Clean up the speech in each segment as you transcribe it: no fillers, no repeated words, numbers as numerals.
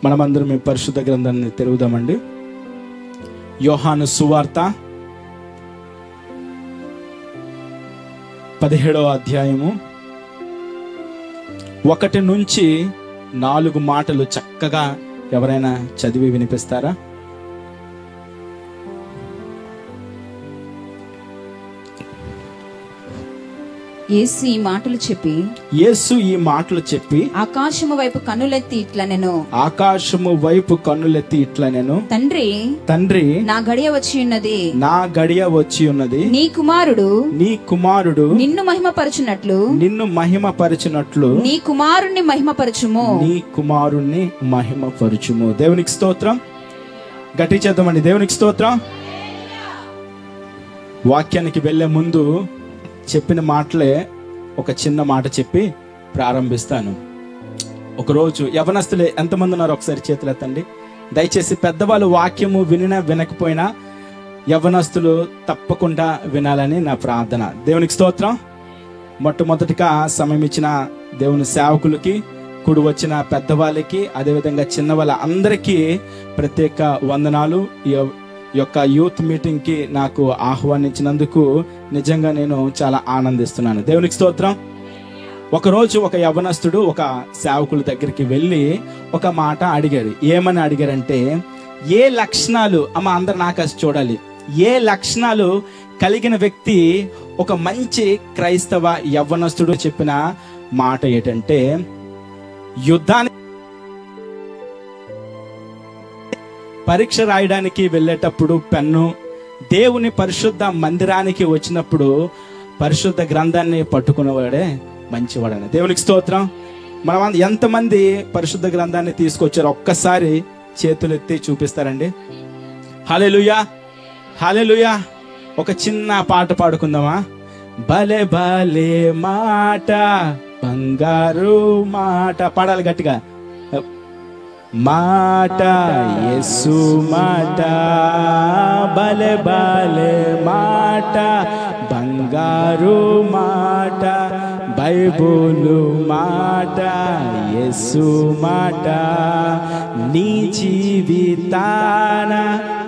మనమందరం ఈ పరిశుద్ధ గ్రంథాన్ని తెరువుదామండి. యోహాను సువార్త 17వ అధ్యాయము 1 నుంచి 4 మాటలు చక్కగా ఎవరైనా చదివి వినిపిస్తారా? యేసు ఈ మాటలు చెప్పి ఆకాశము వైపు కన్నులెత్తి ఇట్లా నేను తండ్రి నా గడియ వచ్చి ఉన్నది నీ కుమారుడు నిన్ను మహిమపరచునట్లు నీ కుమారుణ్ణి మహిమపరచుము. దేవునికి స్తోత్రం. గట్టి చేద్దామండి. దేవునికి స్తోత్రం. వాక్యానికి వెళ్లే ముందు చెప్పిన మాటలే ఒక చిన్న మాట చెప్పి ప్రారంభిస్తాను. ఒకరోజు యవనస్తులే ఎంతమంది ఉన్నారు ఒకసారి చేతులు ఎత్తండి. దయచేసి పెద్దవాళ్ళు వాక్యము వినకపోయినా యవనస్తులు తప్పకుండా వినాలని నా ప్రార్థన. దేవునికి స్తోత్రం. మొట్టమొదటిగా సమయం ఇచ్చిన దేవుని సేవకులకి, కూడి వచ్చిన పెద్దవాళ్ళకి, అదేవిధంగా చిన్న వాళ్ళ అందరికీ ప్రత్యేక వందనాలు. ఈ యొక్క యూత్ మీటింగ్ కి నాకు ఆహ్వానించినందుకు నిజంగా నేను చాలా ఆనందిస్తున్నాను. దేవునికి స్తోత్రం. ఒకరోజు ఒక యవనస్తుడు ఒక సేవకుల దగ్గరికి వెళ్ళి ఒక మాట అడిగాడు. ఏమని అడిగారంటే, ఏ లక్షణాలు అందరు నాకు చూడాలి, ఏ లక్షణాలు కలిగిన వ్యక్తి ఒక మంచి క్రైస్తవ యవనస్తుడు చెప్పిన మాట ఏంటంటే, యుద్ధానికి పరీక్ష రాయడానికి వెళ్ళేటప్పుడు పెన్ను, దేవుని పరిశుద్ధ మందిరానికి వచ్చినప్పుడు పరిశుద్ధ గ్రంథాన్ని పట్టుకునేవాడే మంచివాడని. దేవునికి స్తోత్రం. మనం ఎంతమంది పరిశుద్ధ గ్రంథాన్ని తీసుకొచ్చారు ఒక్కసారి చేతులెత్తి చూపిస్తారండి? హల్లెలూయా, హల్లెలూయా. ఒక చిన్న పాట పాడుకుందామా? భలే భలే మాట బంగారు మాట పాడాలి గట్టిగా. మాట యేసు మాట, భలే భలే మాట బంగారు మాట, బైబులు మాట యేసు మాట, నీ జీవితాన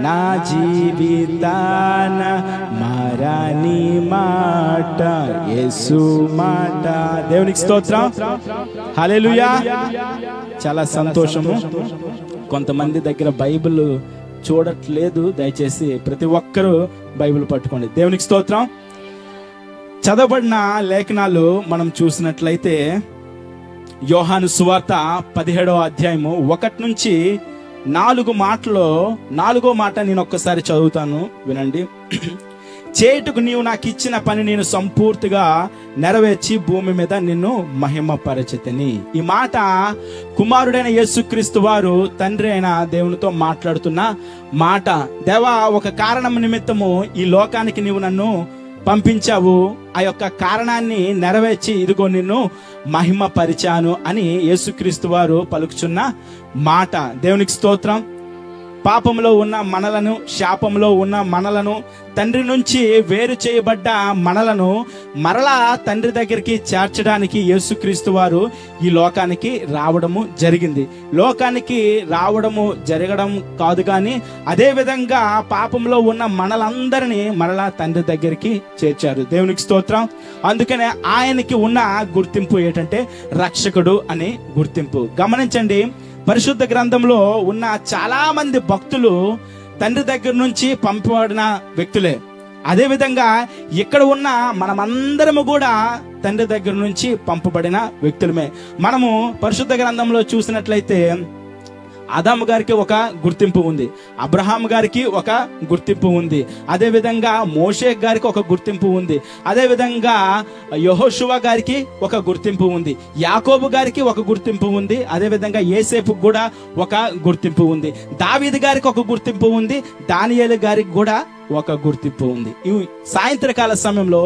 నా జీవితాన మారాని మాట యేసు మాట. దేవునికి స్తోత్రం. హల్లెలూయా. చాలా సంతోషము. కొంతమంది దగ్గర బైబిల్ చూడట్లేదు. దయచేసి ప్రతి ఒక్కరూ బైబిల్ పట్టుకోండి. దేవునికి స్తోత్రం. చదవబడిన లేఖనాలు మనం చూసినట్లయితే యోహాను సువార్త 17వ అధ్యాయము 1 నుంచి 4 మాటలో 4వ మాట నేను ఒక్కసారి చదువుతాను, వినండి. చేయుటకు నీవు నాకు ఇచ్చిన పని నేను సంపూర్తిగా నెరవేర్చి భూమి మీద నిన్ను మహిమపరచితిని. ఈ మాట కుమారుడైన యేసుక్రీస్తు వారు తండ్రి అయిన దేవునితో మాట్లాడుతున్న మాట. దేవా, ఒక కారణం నిమిత్తము ఈ లోకానికి నీవు నన్ను పంపించావు, ఆ యొక్క కారణాన్ని నెరవేర్చి ఇదిగో నిన్ను మహిమపరిచాను అని యేసుక్రీస్తు వారు పలుకుచున్న మాట. దేవునికి స్తోత్రం. పాపంలో ఉన్న మనలను, శాపంలో ఉన్న మనలను, తండ్రి నుంచి వేరు చేయబడ్డ మనలను మరలా తండ్రి దగ్గరికి చేర్చడానికి యేసుక్రీస్తు వారు ఈ లోకానికి రావడము జరిగింది. లోకానికి రావడము జరగడం కాదు కానీ అదే విధంగా పాపంలో ఉన్న మనలందరినీ మరలా తండ్రి దగ్గరికి చేర్చారు. దేవునికి స్తోత్రం. అందుకనే ఆయనకి ఉన్న గుర్తింపు ఏంటంటే రక్షకుడు అనే గుర్తింపు. గమనించండి, పరిశుద్ధ గ్రంథంలో ఉన్న చాలా మంది భక్తులు తండ్రి దగ్గర నుంచి పంపబడిన వ్యక్తులే. అదే విధంగా ఇక్కడ ఉన్న మనమందరము కూడా తండ్రి దగ్గర నుంచి పంపబడిన వ్యక్తులమే. మనము పరిశుద్ధ గ్రంథంలో చూసినట్లయితే ఆదాము గారికి ఒక గుర్తింపు ఉంది, అబ్రహాం గారికి ఒక గుర్తింపు ఉంది, అదే విధంగా మోషే గారికి ఒక గుర్తింపు ఉంది, అదే విధంగా యెహోషువ గారికి ఒక గుర్తింపు ఉంది, యాకోబు గారికి ఒక గుర్తింపు ఉంది, అదే విధంగా యోసేపుకు కూడా ఒక గుర్తింపు ఉంది, దావీదు గారికి ఒక గుర్తింపు ఉంది, దానియేలు గారికి కూడా ఒక గుర్తింపు ఉంది. ఈ సాయంత్రకాల సమయంలో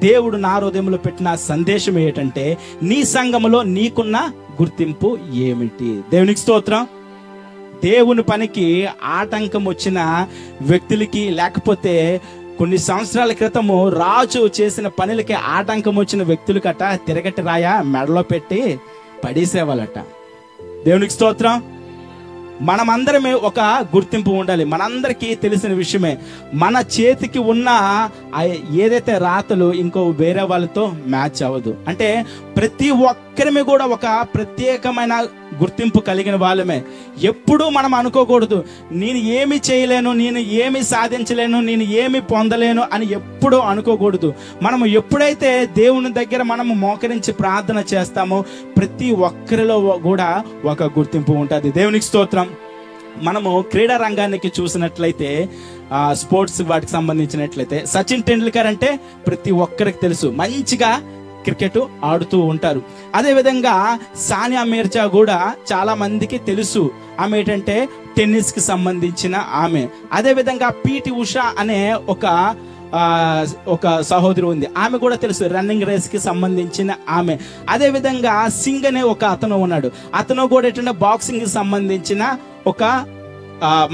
దేవుడు నా హృదయంలో పెట్టిన సందేశం ఏంటంటే, నీ సంఘములో నీకున్న గుర్తింపు ఏమిటి? దేవునికి స్తోత్రం. దేవుని పనికి ఆటంకం వచ్చిన వ్యక్తులకి, లేకపోతే కొన్ని సంవత్సరాల క్రితము రాజు చేసిన పనులకి ఆటంకం వచ్చిన వ్యక్తులకట తిరగటి రాయ మెడలో పెట్టి పడేసేవాళ్ళట. దేవునికి స్తోత్రం. మనమందరమే ఒక గుర్తింపు ఉండాలి. మనందరికీ తెలిసిన విషయమే, మన చేతికి ఉన్న ఏదైతే రాతలు ఇంకో వేరే వాళ్ళతో మ్యాచ్ అవ్వదు. అంటే ప్రతి ఒక్కరిమి కూడా ఒక ప్రత్యేకమైన గుర్తింపు కలిగిన వాళ్ళమే. ఎప్పుడూ మనం అనుకోకూడదు నేను ఏమి చేయలేను, నేను ఏమి సాధించలేను, నేను ఏమి పొందలేను అని ఎప్పుడూ అనుకోకూడదు. మనము ఎప్పుడైతే దేవుని దగ్గర మనము మోకరించి ప్రార్థన చేస్తామో ప్రతి ఒక్కరిలో కూడా ఒక గుర్తింపు ఉంటుంది. దేవునికి స్తోత్రం. మనము క్రీడా రంగానికి చూసినట్లయితే స్పోర్ట్స్ వాటికి సంబంధించినట్లయితే సచిన్ టెండూల్కర్ అంటే ప్రతి ఒక్కరికి తెలుసు, మంచిగా క్రికెట్ ఆడుతూ ఉంటారు. అదేవిధంగా సానియా మీర్జా కూడా చాలా మందికి తెలుసు, ఆమె ఏంటంటే టెన్నిస్ కి సంబంధించిన ఆమె. అదేవిధంగా పిటి ఉషా అనే ఒక సహోదరి ఉంది, ఆమె కూడా తెలుసు, రన్నింగ్ రేస్ కి సంబంధించిన ఆమె. అదే విధంగా సింగ్ అనే ఒక అతను ఉన్నాడు, అతను కూడా ఏంటంటే బాక్సింగ్ కి సంబంధించిన ఒక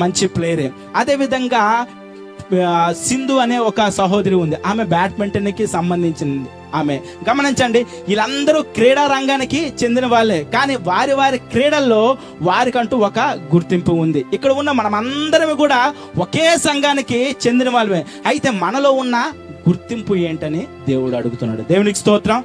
మంచి ప్లేయరే. అదే విధంగా సింధు అనే ఒక సహోదరి ఉంది, ఆమె బ్యాడ్మింటన్ కి సంబంధించింది ఆమె. గమనించండి, వీళ్ళందరూ క్రీడా రంగానికి చెందిన వాళ్ళే, కానీ వారి వారి క్రీడల్లో వారికంటూ ఒక గుర్తింపు ఉంది. ఇక్కడ ఉన్న మనమందరం కూడా ఒకే సంఘానికి చెందిన వాళ్ళమే. అయితే మనలో ఉన్న గుర్తింపు ఏంటని దేవుడు అడుగుతున్నాడు. దేవునికి స్తోత్రం.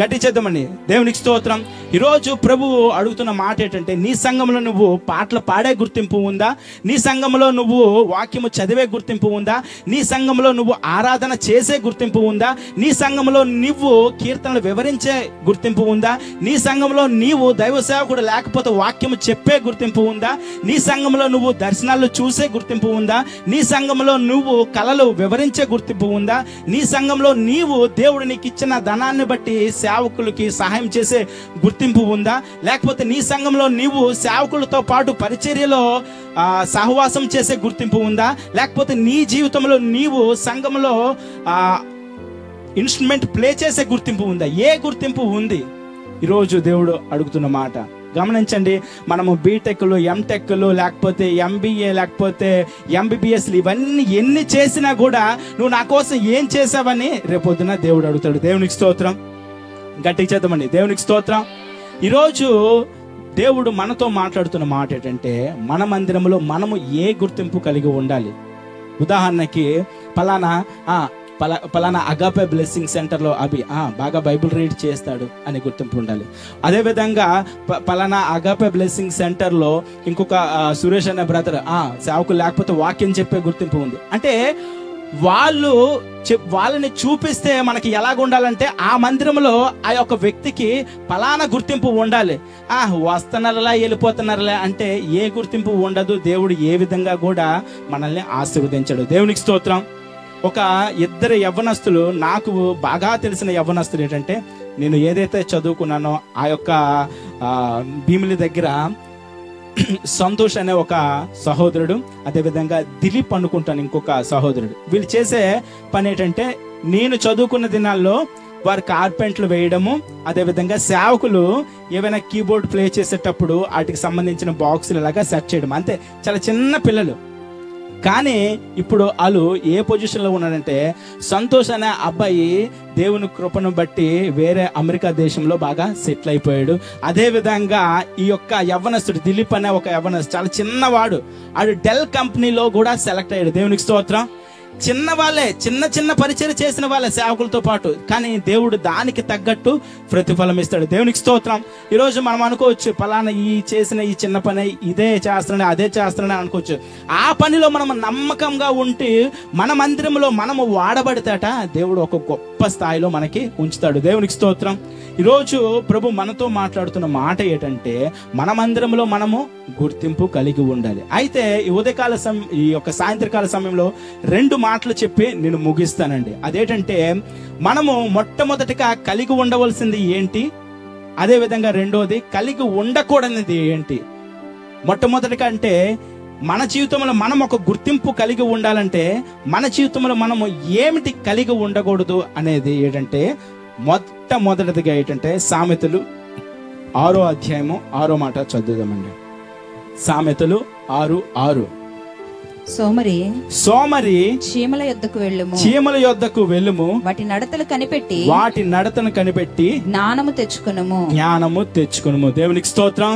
గట్టి చేద్దామండి. దేవునికి స్తోత్రం. ఈరోజు ప్రభువు అడుగుతున్న మాట ఏంటంటే, నీ సంఘంలో నువ్వు పాటలు పాడే గుర్తింపు ఉందా? నీ సంఘంలో నువ్వు వాక్యము చదివే గుర్తింపు ఉందా? నీ సంఘంలో నువ్వు ఆరాధన చేసే గుర్తింపు ఉందా? నీ సంఘంలో నువ్వు కీర్తనలు వివరించే గుర్తింపు ఉందా? నీ సంఘంలో నీవు దైవ సేవకుడు లేకపోతే వాక్యము చెప్పే గుర్తింపు ఉందా? నీ సంఘంలో నువ్వు దర్శనాలు చూసే గుర్తింపు ఉందా? నీ సంఘంలో నువ్వు కళలు వివరించే గుర్తింపు ఉందా? నీ సంఘంలో నీవు దేవుడు నీకు ఇచ్చిన ధనాన్ని బట్టి సేవకులకి సహాయం చేసే గుర్తింపు ఉందా? లేకపోతే నీ సంఘంలో నీవు సేవకులతో పాటు పరిచర్యలో సహవాసం చేసే గుర్తింపు ఉందా? లేకపోతే నీ జీవితంలో నీవు సంఘంలో ఇన్స్ట్రుమెంట్ ప్లే చేసే గుర్తింపు ఉందా? ఏ గుర్తింపు ఉంది? ఈరోజు దేవుడు అడుగుతున్న మాట గమనించండి. మనము బీటెక్లు, ఎంటెక్లు, లేకపోతే ఎంబీఏ, లేకపోతే ఎంబీబీఎస్లు ఇవన్నీ ఎన్ని చేసినా కూడా నువ్వు నా కోసం ఏం చేసావని రేపొద్దున దేవుడు అడుగుతాడు. దేవునికి స్తోత్రం. గట్టిగా చేద్దామండి. దేవునికి స్తోత్రం. ఈరోజు దేవుడు మనతో మాట్లాడుతున్న మాట ఏంటంటే, మన మందిరంలో మనము ఏ గుర్తింపు కలిగి ఉండాలి. ఉదాహరణకి పలానా అగాపే బ్లెస్సింగ్ సెంటర్లో బాగా బైబిల్ రీడ్ చేస్తాడు అని గుర్తింపు ఉండాలి. అదేవిధంగా పలానా అగాపే బ్లెస్సింగ్ సెంటర్లో ఇంకొక సురేష్ అనే బ్రదర్ సేవకులు లేకపోతే వాక్యం చెప్పే గుర్తింపు ఉంది. అంటే వాళ్ళని చూపిస్తే మనకి ఎలాగ ఉండాలంటే, ఆ మందిరంలో ఆ యొక్క వ్యక్తికి పలానా గుర్తింపు ఉండాలి. వస్తున్నారులా వెళ్ళిపోతున్నారులే అంటే ఏ గుర్తింపు ఉండదు. దేవుడు ఏ విధంగా కూడా మనల్ని ఆశీర్వదించాడు. దేవునికి స్తోత్రం. ఒక ఇద్దరు యవ్వనస్తులు, నాకు బాగా తెలిసిన యవ్వనస్తులు ఏంటంటే, నేను ఏదైతే చదువుకున్నానో ఆ యొక్క భీమిలి దగ్గర సంతోష్ అనే ఒక సహోదరుడు, అదేవిధంగా దిలీప్ అనుకుంటాను ఇంకొక సహోదరుడు, వీళ్ళు చేసే పని ఏంటంటే, నేను చదువుకున్న దినాల్లో వారు కార్పెంట్లు వేయడము, అదేవిధంగా సేవకులు ఏవైనా కీబోర్డ్ ప్లే చేసేటప్పుడు వాటికి సంబంధించిన బాక్సులు ఇలాగా సెట్ చేయడం, అంతే. చాలా చిన్న పిల్లలు. కానీ ఇప్పుడు వాళ్ళు ఏ పొజిషన్లో ఉన్నాడంటే, సంతోష్ అనే అబ్బాయి దేవుని కృపను బట్టి వేరే అమెరికా దేశంలో బాగా సెటిల్ అయిపోయాడు. అదే విధంగా ఈ యొక్క యవ్వనస్తుడు దిలీప్ అనే ఒక యవ్వనస్తుడు, చాలా చిన్నవాడు, ఆడు డెల్ కంపెనీలో కూడా సెలెక్ట్ అయ్యాడు. దేవునికి స్తోత్రం. చిన్న వాళ్ళే, చిన్న పరిచయం చేసిన వాళ్ళే సేవకులతో పాటు, కానీ దేవుడు దానికి తగ్గట్టు ప్రతిఫలం ఇస్తాడు. దేవునికి స్తోత్రం. ఈరోజు మనం అనుకోవచ్చు, పలానా ఈ చేసిన ఈ చిన్న పని ఇదే చేస్తున్నాను అదే చేస్తున్నాను అనుకోవచ్చు. ఆ పనిలో మనం నమ్మకంగా ఉంటే మన మందిరంలో మనము వాడబడితేట దేవుడు ఒక గొప్ప స్థాయిలో మనకి ఉంచుతాడు. దేవునికి స్తోత్రం. ఈరోజు ప్రభు మనతో మాట్లాడుతున్న మాట ఏంటంటే, మన మందిరంలో మనము గుర్తింపు కలిగి ఉండాలి. అయితే ఈ యొక్క సాయంత్రకాల సమయంలో 2 మాటలు చెప్పి నేను ముగిస్తానండి. అదేంటంటే, మనము మొట్టమొదటిగా కలిగి ఉండవలసింది ఏంటి, అదే విధంగా రెండోది కలిగి ఉండకూడనిది ఏంటి. మొట్టమొదటిగా అంటే, మన జీవితంలో మనం ఒక గుర్తింపు కలిగి ఉండాలంటే మన జీవితంలో మనము ఏమిటి కలిగి ఉండకూడదు అనేది ఏంటంటే, మొట్టమొదటిగా ఏంటంటే సామెతలు 6వ అధ్యాయము 6వ మాట చదువుదామండి. సామెతలు 6:6. సోమరి చీమల యొద్దకు వెళ్ళుము, వాటి నడతను కనిపెట్టి జ్ఞానము తెచ్చుకునుము. దేవునికి స్తోత్రం.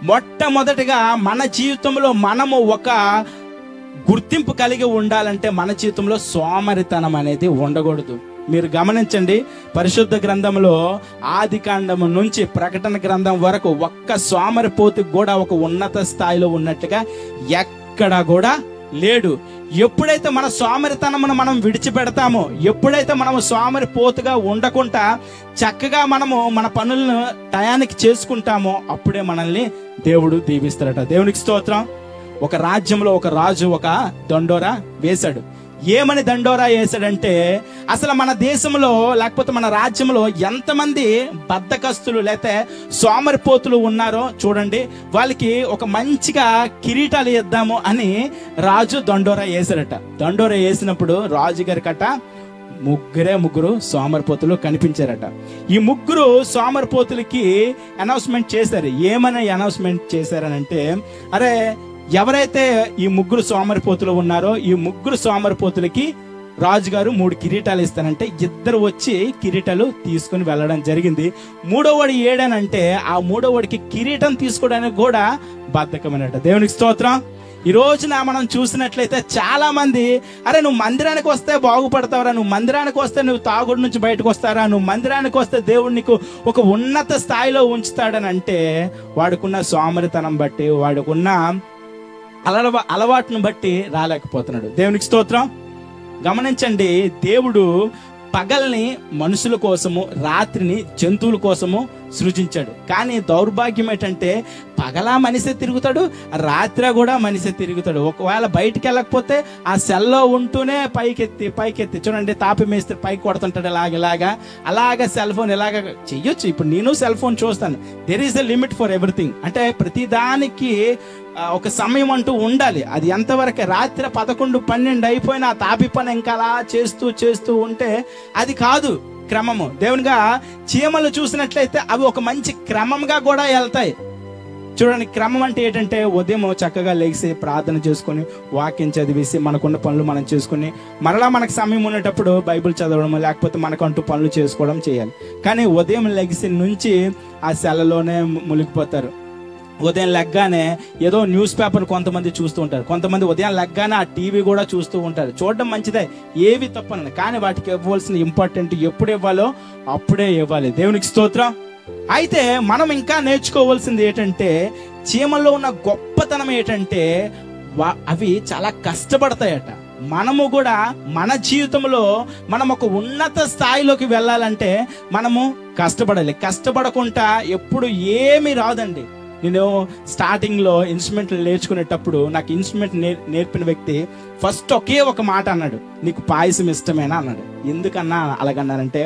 మొట్టమొదటిగా మన జీవితంలో మనము ఒక గుర్తింపు కలిగి ఉండాలంటే మన జీవితంలో సోమరితనం అనేది ఉండకూడదు. మీరు గమనించండి, పరిశుద్ధ గ్రంథంలో ఆది కాండము నుంచి ప్రకటన గ్రంథం వరకు ఒక్క సోమరిపోతుకి కూడా ఒక ఉన్నత స్థాయిలో ఉన్నట్టుగా ఎక్కడా కూడా లేడు. ఎప్పుడైతే మన సోమరితనమును మనం విడిచిపెడతామో, ఎప్పుడైతే మనము సోమరిపోతుగా ఉండకుండా చక్కగా మనము మన పనులను టయానికి చేసుకుంటామో, అప్పుడే మనల్ని దేవుడు దీవిస్తాడట. దేవునికి స్తోత్రం. ఒక రాజ్యంలో ఒక రాజు ఒక దండోరా వేశాడు. ఏమని దండోరా వేశాడంటే, అసలు మన దేశంలో లేకపోతే మన రాజ్యంలో ఎంతమంది బద్ధకస్తులు లేకపోతే సోమరిపోతులు ఉన్నారో చూడండి, వాళ్ళకి ఒక మంచిగా కిరీటాలు ఇద్దాము అని రాజు దండోరా వేశాడట. దండోరా వేసినప్పుడు రాజుగారి కట్ట ముగ్గురు సోమరిపోతులు కనిపించారట. ఈ ముగ్గురు సోమరిపోతులకి అనౌన్స్మెంట్ చేశారు. ఏమని అనౌన్స్మెంట్ చేశారనంటే, అరే ఎవరైతే ఈ ముగ్గురు సోమరిపోతులు ఉన్నారో ఈ ముగ్గురు సోమరిపోతులకి రాజుగారు 3 కిరీటాలు ఇస్తానంటే ఇద్దరు వచ్చి కిరీటాలు తీసుకుని వెళ్ళడం జరిగింది. మూడోవాడు ఏడనంటే ఆ మూడోవాడికి కిరీటం తీసుకోవడానికి కూడా బద్ధకమైనట. దేవునికి స్తోత్రం. ఈ రోజున మనం చూసినట్లయితే చాలా మంది, అరే నువ్వు మందిరానికి వస్తే బాగుపడతావురా, నువ్వు మందిరానికి వస్తే నువ్వు తాగుడు నుంచి బయటకు వస్తారా, నువ్వు మందిరానికి వస్తే దేవుడు నీకు ఒక ఉన్నత స్థాయిలో ఉంచుతాడని అంటే వాడుకున్న సోమరితనం బట్టి, వాడుకున్న అలవాటును బట్టి రాలేకపోతున్నాడు. దేవునికి స్తోత్రం. గమనించండి, దేవుడు పగల్ని మనుషుల కోసము, రాత్రిని జంతువుల కోసము సృజించాడు. కానీ దౌర్భాగ్యం ఏంటంటే పగలా మనిషి తిరుగుతాడు, రాత్రి కూడా మనిషి తిరుగుతాడు. ఒకవేళ బయటికి వెళ్ళకపోతే ఆ సెల్లో ఉంటూనే పైకెత్తి చూడండి, తాపి మేస్త్రి పైకి కొడుతుంటాడు అలాగా సెల్ ఫోన్ ఇలాగ చెయ్యొచ్చు. ఇప్పుడు నేను సెల్ ఫోన్ చూస్తాను. There is a limit for everything. అంటే ప్రతిదానికి ఒక సమయం అంటూ ఉండాలి. అది ఎంతవరకు రాత్రి 11, 12 అయిపోయినా తాపి పని ఇంకా అలా చేస్తూ ఉంటే అది కాదు క్రమము. దేవునిగా చీమలు చూసినట్లయితే అవి ఒక మంచి క్రమంగా కూడా వెళ్తాయి. చూడండి, క్రమం అంటే ఏంటంటే ఉదయం చక్కగా లేచి ప్రార్థన చేసుకొని వాక్యం చదివేసి మనకున్న పనులు మనం చేసుకుని మరలా మనకు సమయం ఉన్నప్పుడు బైబిల్ చదవడం లేకపోతే మనకంటూ పనులు చేసుకోవడం చేయాలి. కానీ ఉదయం లెగిసి నుంచి ఆ సెలలోనే మునిగిపోతారు. ఉదయం లెగ్గానే ఏదో న్యూస్ పేపర్ కొంతమంది చూస్తూ ఉంటారు, కొంతమంది ఉదయం లెగ్గానే ఆ టీవీ కూడా చూస్తూ ఉంటారు. చూడడం మంచిదే, ఏవి తప్పనండి, కానీ వాటికి ఇవ్వాల్సిన ఇంపార్టెంట్ ఎప్పుడు ఇవ్వాలో అప్పుడే ఇవ్వాలి. దేవునికి స్తోత్రం. అయితే మనం ఇంకా నేర్చుకోవాల్సింది ఏంటంటే, చీమల్లో ఉన్న గొప్పతనం ఏంటంటే అవి చాలా కష్టపడతాయట. మనము కూడా మన జీవితంలో మనం ఒక ఉన్నత స్థాయిలోకి వెళ్ళాలంటే మనము కష్టపడాలి. కష్టపడకుండా ఎప్పుడు ఏమీ రాదండి. నేను స్టార్టింగ్లో ఇన్స్ట్రుమెంట్లు నేర్చుకునేటప్పుడు నాకు ఇన్స్ట్రుమెంట్ నేర్పిన వ్యక్తి ఫస్ట్ ఒకే ఒక మాట అన్నాడు, నీకు పాయసం ఇష్టమేనా అన్నాడు. ఎందుకన్నా అలాగన్నానంటే,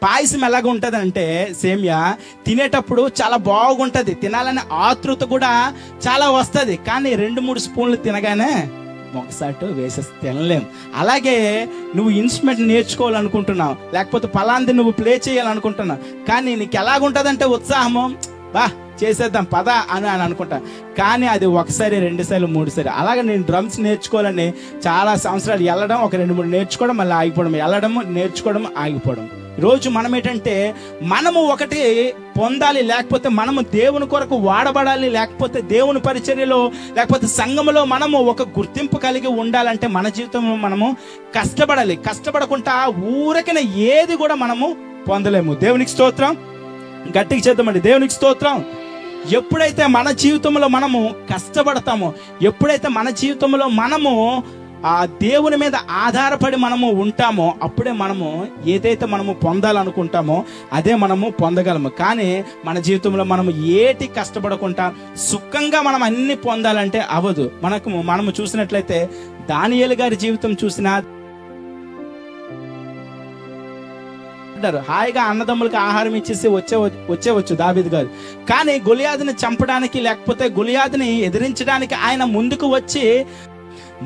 పాయసం ఎలాగ ఉంటుంది అంటే సేమియా తినేటప్పుడు చాలా బాగుంటుంది, తినాలనే ఆతృత కూడా చాలా వస్తుంది. కానీ 2-3 స్పూన్లు తినగానే ఒకసారి వేసేసి తినలేం. అలాగే నువ్వు ఇన్స్ట్రుమెంట్ నేర్చుకోవాలనుకుంటున్నావు, లేకపోతే పలాంది నువ్వు ప్లే చేయాలనుకుంటున్నావు, కానీ నీకు ఎలాగుంటుందంటే ఉత్సాహము, బా చేసేద్దాం పదా అని అనుకుంటా. కానీ అది 1 సారి 2 సార్లు 3 సార్లు అలాగే నేను డ్రమ్స్ నేర్చుకోవాలని చాలా సంవత్సరాలు వెళ్ళడం, ఒక 2-3 నేర్చుకోవడం, మళ్ళీ ఆగిపోవడం, వెళ్ళడం నేర్చుకోవడం ఆగిపోవడం. రోజు మనం ఏంటంటే మనము ఒకటి పొందాలి, లేకపోతే మనము దేవుని కొరకు వాడబడాలి, లేకపోతే దేవుని పరిచర్యలో లేకపోతే సంఘములో మనము ఒక గుర్తింపు కలిగి ఉండాలంటే మన జీవితంలో మనము కష్టపడాలి. కష్టపడకుండా ఊరకనే ఏది కూడా మనము పొందలేము. దేవునికి స్తోత్రం. గట్టిగా చేద్దామండి, దేవునికి స్తోత్రం. ఎప్పుడైతే మన జీవితంలో మనము కష్టపడతామో, ఎప్పుడైతే మన జీవితంలో మనము ఆ దేవుని మీద ఆధారపడి మనము ఉంటామో, అప్పుడే మనము ఏదైతే మనము పొందాలనుకుంటామో అదే మనము పొందగలము. కానీ మన జీవితంలో మనము ఏటి కష్టపడకుండా సుఖంగా మనం అన్ని పొందాలంటే అవ్వదు. మనము చూసినట్లయితే దానియేలు గారి జీవితం చూసినా హాయిగా అన్నదమ్ములకు ఆహారం ఇచ్చేసి వచ్చేవచ్చు దావీదు గారు. కానీ గొలియాదుని చంపడానికి లేకపోతే గొలియాదుని ఎదిరించడానికి ఆయన ముందుకు వచ్చి,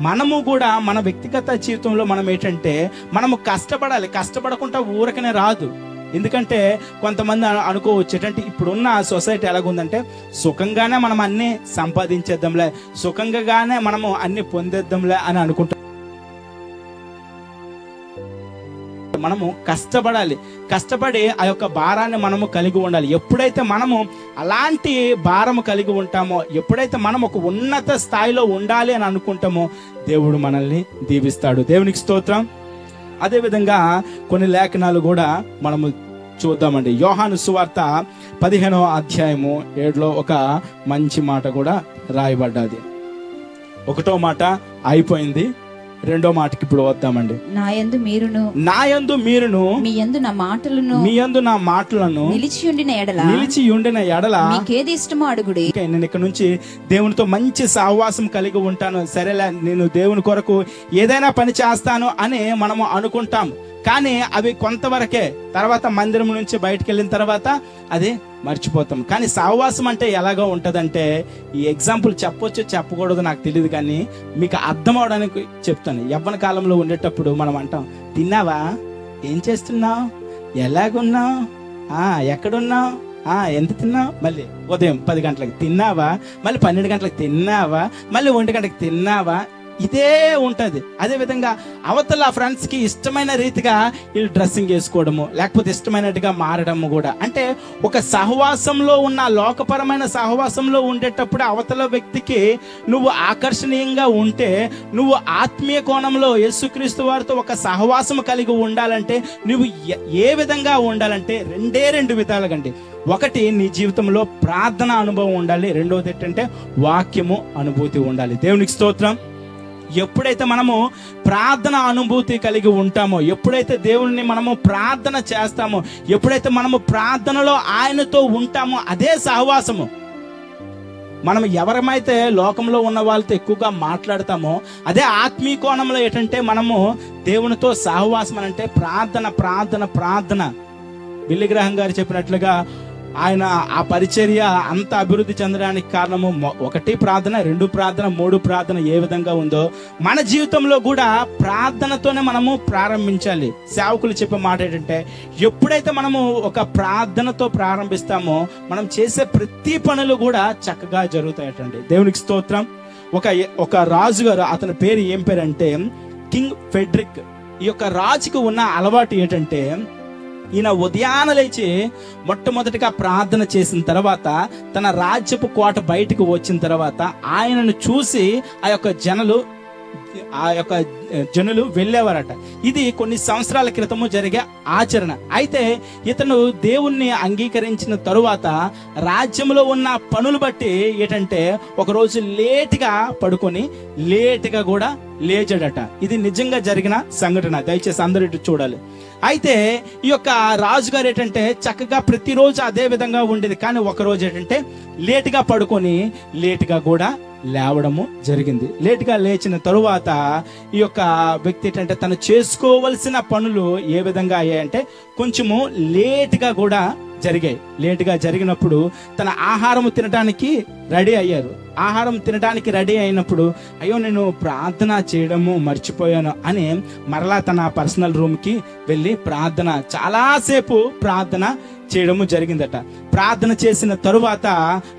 మనము కూడా మన వ్యక్తిగత జీవితంలో మనం ఏంటంటే మనము కష్టపడాలి. కష్టపడకుండా ఊరకనే రాదు. ఎందుకంటే కొంతమంది అనుకోవచ్చు ఏంటంటే ఇప్పుడున్న సొసైటీ ఎలాగుందంటే సుఖంగానే మనం అన్ని సంపాదించేద్దాంలే, సుఖంగానే మనము అన్ని పొందేద్దాంలే అని అనుకుంటాం. మనము కష్టపడి ఆ యొక్క భారాన్ని మనము కలిగి ఉండాలి. ఎప్పుడైతే మనము అలాంటి భారము కలిగి ఉంటామో, ఎప్పుడైతే మనం ఒక ఉన్నత స్థాయిలో ఉండాలి అని అనుకుంటామో, దేవుడు మనల్ని దీవిస్తాడు. దేవునికి స్తోత్రం. అదేవిధంగా కొన్ని లేఖనాలు కూడా మనము చూద్దామండి. యోహాను సువార్త 15వ అధ్యాయము 7లో ఒక మంచి మాట కూడా రాయబడ్డది. 1వ మాట అయిపోయింది, 2వ మాటకి ఇప్పుడు వద్దామండి. నా యందు మీరును మీ యందు నా మాటలను నిలిచి ఉండిన ఎడల మీకేది ఇష్టమో అడుగుడి. నేను ఇక్కడ నుంచి దేవునితో మంచి సహవాసం కలిగి ఉంటాను, సరేలే నేను దేవుని కొరకు ఏదైనా పని చేస్తాను అని మనము అనుకుంటాం. కానీ అవి కొంతవరకే, తర్వాత మందిరం నుంచి బయటకు వెళ్ళిన తర్వాత అది మర్చిపోతాం. కానీ సహవాసం అంటే ఎలాగో ఉంటదంటే, ఈ ఎగ్జాంపుల్ చెప్పొచ్చు చెప్పకూడదు నాకు తెలియదు, కానీ మీకు అర్థం అవడానికి చెప్తాను. యవ్వన కాలంలో ఉండేటప్పుడు మనం అంటాం, తిన్నావా, ఏం చేస్తున్నావు, ఎలాగున్నావు, ఎక్కడున్నావు, ఎంత తిన్నావు, మళ్ళీ ఉదయం 10 గంటలకు తిన్నావా, మళ్ళీ 12 గంటలకు తిన్నావా, మళ్ళీ 1 గంటలకు తిన్నావా, ఇదే ఉంటది. అదే విధంగా అవతల ఫ్రెండ్స్ కి ఇష్టమైన రీతిగా వీళ్ళు డ్రెస్సింగ్ వేసుకోవడము, లేకపోతే ఇష్టమైనట్టుగా మారడము కూడా. అంటే ఒక సహవాసంలో ఉన్న లోకపరమైన సహవాసంలో ఉండేటప్పుడు అవతల వ్యక్తికి నువ్వు ఆకర్షణీయంగా ఉంటే, నువ్వు ఆత్మీయ కోణంలో యేసుక్రీస్తు వారితో ఒక సహవాసం కలిగి ఉండాలంటే నువ్వు ఏ విధంగా ఉండాలంటే 2 విధాలుగా. ఒకటి, నీ జీవితంలో ప్రార్థన అనుభవం ఉండాలి. 2వది ఏంటంటే వాక్యము అనుభూతి ఉండాలి. దేవునికి స్తోత్రం. ఎప్పుడైతే మనము ప్రార్థన అనుభూతి కలిగి ఉంటామో, ఎప్పుడైతే దేవుణ్ణి మనము ప్రార్థన చేస్తామో, ఎప్పుడైతే మనము ప్రార్థనలో ఆయనతో ఉంటామో, అదే సహవాసము. మనం ఎవరమైతే లోకంలో ఉన్న వాళ్ళతో ఎక్కువగా మాట్లాడతామో, అదే ఆత్మీయ కోణంలో ఏంటంటే మనము దేవునితో సహవాసం అంటే ప్రార్థన ప్రార్థన ప్రార్థన. బిల్లీ గ్రహం గారు చెప్పినట్లుగా ఆయన ఆ పరిచర్య అంత అభివృద్ధి చెందడానికి కారణము 1 ప్రార్థన, 2 ప్రార్థన, 3 ప్రార్థన ఏ విధంగా ఉందో మన జీవితంలో కూడా ప్రార్థనతోనే మనము ప్రారంభించాలి. సేవకులు చెప్పే మాట ఏంటంటే, ఎప్పుడైతే మనము ఒక ప్రార్థనతో ప్రారంభిస్తామో మనం చేసే ప్రతి పనులు కూడా చక్కగా జరుగుతాయటండి. దేవునికి స్తోత్రం. ఒక రాజు గారు, అతని పేరు ఏం పేరంటే కింగ్ ఫెడ్రిక్. ఈ యొక్క రాజుకు ఉన్న అలవాటు ఏంటంటే, ఈయన ఉదయాన లేచి మొట్టమొదటిగా ప్రార్థన చేసిన తర్వాత తన రాజ్యపు కోట బయటకు వచ్చిన తర్వాత ఆయనను చూసి ఆ యొక్క జనులు వెళ్ళేవారట. ఇది కొన్ని సంవత్సరాల క్రితము జరిగే ఆచరణ. అయితే ఇతను దేవుణ్ణి అంగీకరించిన తరువాత రాజ్యంలో ఉన్న పనులు బట్టి ఏంటంటే ఒకరోజు లేటుగా పడుకొని లేటుగా కూడా లేచాడట. ఇది నిజంగా జరిగిన సంఘటన, దయచేసి అందరూ ఇటు చూడాలి. అయితే ఈ యొక్క రాజుగారు ఏంటంటే చక్కగా ప్రతిరోజు అదే విధంగా ఉండేది, కానీ ఒకరోజు ఏంటంటే లేటుగా పడుకొని లేటుగా కూడా లేవడము జరిగింది. లేటుగా లేచిన తరువాత ఈ యొక్క వ్యక్తి ఏంటంటే తను చేసుకోవలసిన పనులు ఏ విధంగా అయ్యాయంటే కొంచెము లేటుగా కూడా జరిగాయి. లేటుగా జరిగినప్పుడు తన ఆహారం తినడానికి రెడీ అయ్యారు. ఆహారం తినడానికి రెడీ అయినప్పుడు అయ్యో నేను ప్రార్థన చేయడము మర్చిపోయాను అని మరలా తన పర్సనల్ రూమ్కి వెళ్ళి చాలాసేపు ప్రార్థన చేయడము జరిగిందట. ప్రార్థన చేసిన తరువాత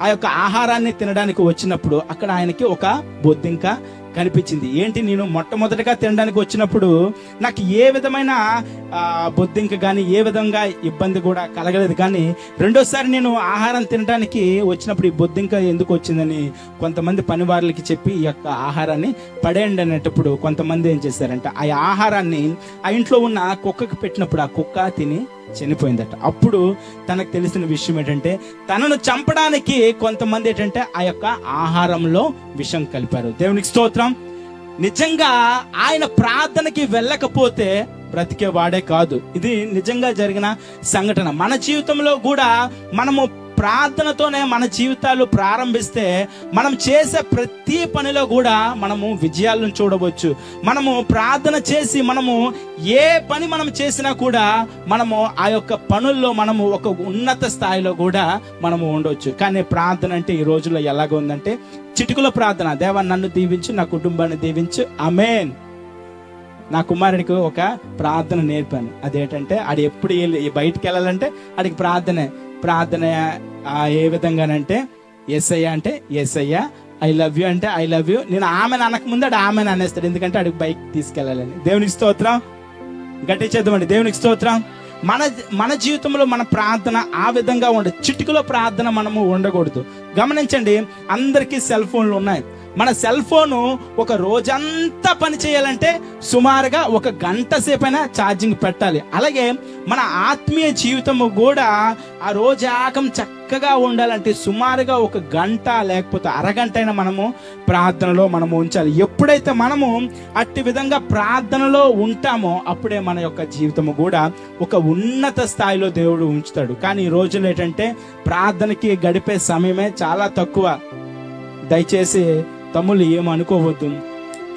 ఆ యొక్క ఆహారాన్ని తినడానికి వచ్చినప్పుడు అక్కడ ఆయనకి ఒక బొద్దింక కనిపించింది. ఏంటి, నేను మొట్టమొదటిగా తినడానికి వచ్చినప్పుడు నాకు ఏ విధమైన బొద్దింక కానీ ఏ విధంగా ఇబ్బంది కూడా కలగలేదు, కానీ రెండోసారి నేను ఆహారం తినడానికి వచ్చినప్పుడు ఈ బొద్దింక ఎందుకు వచ్చిందని కొంతమంది పనివారులకి చెప్పి ఈ యొక్క ఆహారాన్ని పడేయండి అనేటప్పుడు కొంతమంది ఏం చేశారంటే ఆ ఆహారాన్ని ఆ ఇంట్లో ఉన్న కుక్కకి పెట్టినప్పుడు ఆ కుక్క తిని చనిపోయిందట. అప్పుడు తనకు తెలిసిన విషయం ఏంటంటే తనను చంపడానికి కొంతమంది ఏంటంటే ఆ యొక్క ఆహారంలో విషం కలిపారు. దేవునికి స్తోత్రం. నిజంగా ఆయన ప్రార్థనకి వెళ్ళకపోతే బ్రతికేవాడే కాదు. ఇది నిజంగా జరిగిన సంఘటన. మన జీవితంలో కూడా మనము ప్రార్థనతోనే మన జీవితాలు ప్రారంభిస్తే మనం చేసే ప్రతి పనిలో కూడా మనము విజయాలను చూడవచ్చు. మనము ప్రార్థన చేసి మనము ఏ పని మనం చేసినా కూడా మనము ఆ యొక్క పనుల్లో మనము ఒక ఉన్నత స్థాయిలో కూడా మనము ఉండవచ్చు. కానీ ప్రార్థన అంటే ఈ రోజుల్లో ఎలాగ ఉందంటే చిటికల ప్రార్థన. దేవా నన్ను దీవించు, నా కుటుంబాన్ని దీవించు, ఆమేన్. నా కుమారుడికి ఒక ప్రార్థన నేర్పాను. అదేంటంటే ఆడు ఎప్పుడు బయటికి వెళ్ళాలంటే ఆడికి ప్రార్థన ఏ విధంగానంటే యేసయ్య అంటే యేసయ్య, ఐ లవ్ యూ అంటే ఐ లవ్ యూ. నేను ఆమెను అనకముందు ఆడు ఆమెను అనేస్తాడు, ఎందుకంటే ఆడికి బైక్ తీసుకెళ్ళాలని. దేవునికి స్తోత్రం. గట్టి చేద్దామండి. దేవునికి స్తోత్రం. మన జీవితంలో మన ప్రార్థన ఆ విధంగా ఉండదు. చిటికలో ప్రార్థన మనము ఉండకూడదు. గమనించండి, అందరికీ సెల్ ఫోన్లు ఉన్నాయి. మన సెల్ ఫోను ఒక రోజంతా పని చేయాలంటే సుమారుగా 1 గంట సేపైనా ఛార్జింగ్ పెట్టాలి. అలాగే మన ఆత్మీయ జీవితము కూడా ఆ రోజాకం చక్కగా ఉండాలంటే సుమారుగా 1 గంట లేకపోతే అరగంట అయినా మనము ప్రార్థనలో మనము ఉంచాలి. ఎప్పుడైతే మనము అట్టి విధంగా ప్రార్థనలో ఉంటామో అప్పుడే మన యొక్క జీవితము కూడా ఒక ఉన్నత స్థాయిలో దేవుడు ఉంచుతాడు. కానీ ఈ రోజుల్లో ఏంటంటే ప్రార్థనకి గడిపే సమయమే చాలా తక్కువ. దయచేసి తమ్ముళ్ళు ఏమనుకోవద్దు.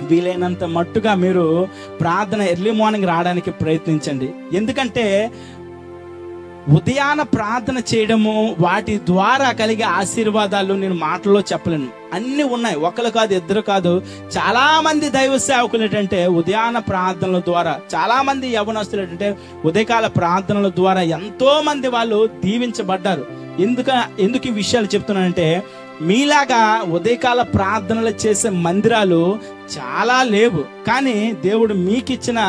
వీలైనంత మట్టుగా మీరు ప్రార్థన ఎర్లీ మార్నింగ్ రావడానికి ప్రయత్నించండి. ఎందుకంటే ఉదయాన ప్రార్థన చేయడము వాటి ద్వారా కలిగే ఆశీర్వాదాలు నేను మాటల్లో చెప్పలేను. అన్ని ఉన్నాయి, ఒకరు కాదు, ఇద్దరు కాదు. చాలా మంది దైవ సేవకులు ఏంటంటే ఉదయాన ప్రార్థనల ద్వారా, చాలా మంది యవనస్తులు ఏంటంటే ఉదయకాల ప్రార్థనల ద్వారా ఎంతో మంది వాళ్ళు దీవించబడ్డారు. ఎందుకు ఈ విషయాలు చెప్తున్నానంటే, మీలాగా ఉదయకాల ప్రార్థనలు చేసే మందిరాలు చాలా లేవు. కానీ దేవుడు మీకు ఇచ్చిన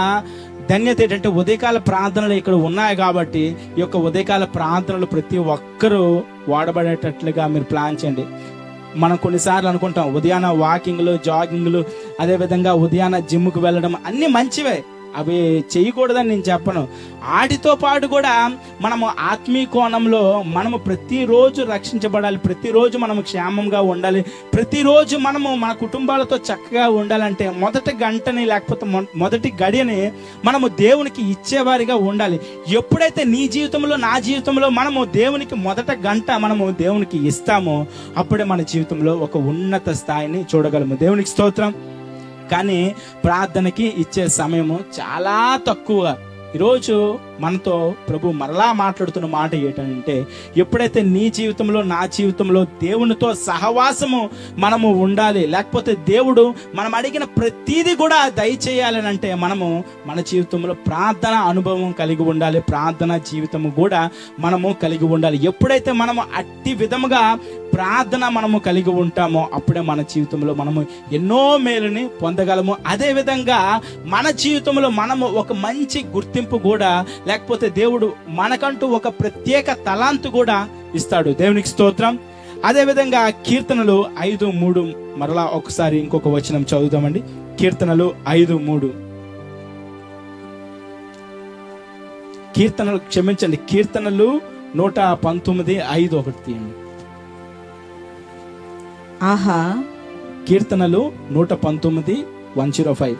ధన్యత ఏంటంటే ఉదయకాల ప్రార్థనలు ఇక్కడ ఉన్నాయి కాబట్టి ఈ యొక్క ఉదయకాల ప్రార్థనలు ప్రతి ఒక్కరూ వాడబడేటట్లుగా మీరు ప్లాన్ చేయండి. మనం కొన్నిసార్లు అనుకుంటాం ఉదయాన వాకింగ్లు, జాగింగ్లు, అదేవిధంగా ఉదయాన జిమ్కి వెళ్ళడం అన్ని మంచివే, అవి చేయకూడదని నేను చెప్పను. వాటితో పాటు కూడా మనము ఆత్మీయ కోణంలో మనము ప్రతిరోజు రక్షించబడాలి, ప్రతిరోజు మనము క్షేమంగా ఉండాలి, ప్రతిరోజు మనము మన కుటుంబాలతో చక్కగా ఉండాలంటే మొదటి గంటని లేకపోతే మొదటి గడియని మనము దేవునికి ఇచ్చేవారిగా ఉండాలి. ఎప్పుడైతే నీ జీవితంలో నా జీవితంలో మనము దేవునికి మొదట గంట మనము దేవునికి ఇస్తామో అప్పుడే మన జీవితంలో ఒక ఉన్నత స్థాయిని చూడగలము. దేవునికి స్తోత్రం. కానీ ప్రార్థనకి ఇచ్చే సమయము చాలా తక్కువ. ఈరోజు మనతో ప్రభు మరలా మాట్లాడుతున్న మాట ఏంటంటే, ఎప్పుడైతే నీ జీవితంలో నా జీవితంలో దేవునితో సహవాసము మనము ఉండాలి, లేకపోతే దేవుడు మనం అడిగిన ప్రతిదీ కూడా దయచేయాలని అంటే మనము మన జీవితంలో ప్రార్థన అనుభవం కలిగి ఉండాలి, ప్రార్థన జీవితము కూడా మనము కలిగి ఉండాలి. ఎప్పుడైతే మనము అట్టి విధముగా ప్రార్థన మనము కలిగి ఉంటామో అప్పుడే మన జీవితంలో మనము ఎన్నో మేలుని పొందగలము. అదే విధంగా మన జీవితంలో మనము ఒక మంచి గుర్తింపు కూడా, లేకపోతే దేవుడు మనకంటూ ఒక ప్రత్యేక తలాంతు కూడా ఇస్తాడు. దేవునికి స్తోత్రం. అదే విధంగా కీర్తనలు 5:3 మరలా ఒకసారి ఇంకొక వచనం చదువుదామండి. కీర్తనలు 5:3. కీర్తనలు 119:5 తీయండి. ఆహా, కీర్తనలు 119:105.